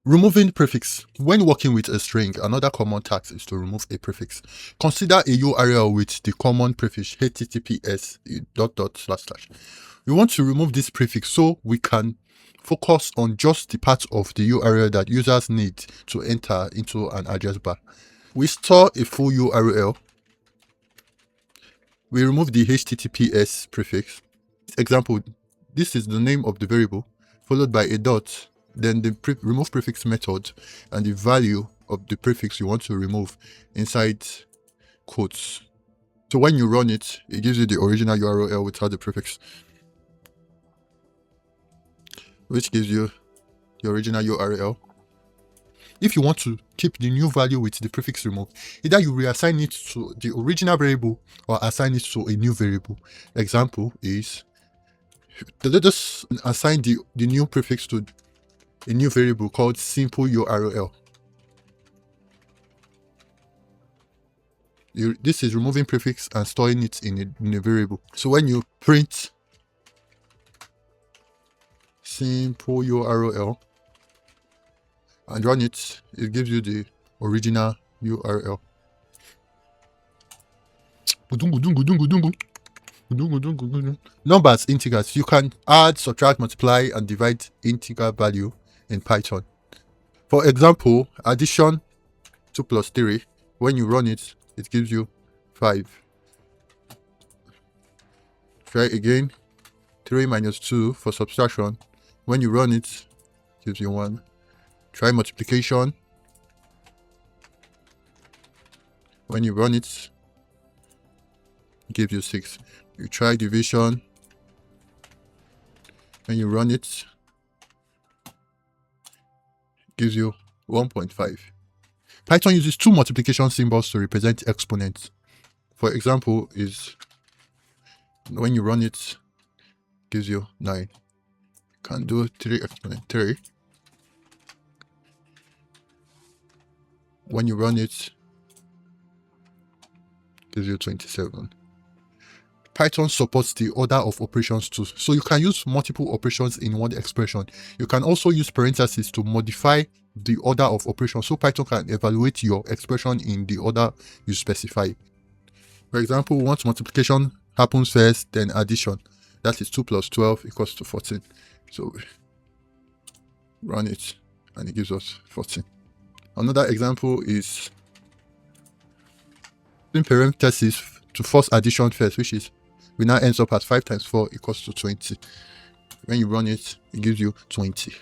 Removing prefix. When working with a string, another common task is to remove a prefix. Consider a URL with the common prefix https://. We want to remove this prefix so we can focus on just the part of the URL that users need to enter into an address bar. We store a full URL. We remove the https prefix. Example, this is the name of the variable followed by a dot, then the remove prefix method and the value of the prefix you want to remove inside quotes. So when you run it, it gives you the original URL without the prefix, which gives you the original URL. If you want to keep the new value with the prefix removed, either you reassign it to the original variable or assign it to a new variable. Example is, let us assign the new prefix to a new variable called simple URL. This is removing prefix and storing it in a variable. So when you print simple URL and run it, it gives you the original URL. Numbers, integers. You can add, subtract, multiply, and divide integer value in Python. For example, addition 2 plus 3. When you run it, it gives you 5. Try again. 3 minus 2 for subtraction. When you run it, it gives you 1. Try multiplication. When you run it, it gives you 6. You try division. When you run it, it gives you 1.5. Python uses 2 multiplication symbols to represent exponents. For example, is when you run it, it gives you 9. You can do 3 exponent 3. When you run it, it gives you 27. Python supports the order of operations too, so you can use multiple operations in one expression. You can also use parentheses to modify the order of operations, so Python can evaluate your expression in the order you specify. For example, once multiplication happens first, then addition. That is 2 plus 12 equals to 14. So run it and it gives us 14. Another example is in parentheses to force addition first, which is we now ends up as 5 times 4 equals to 20. When you run it, it gives you 20.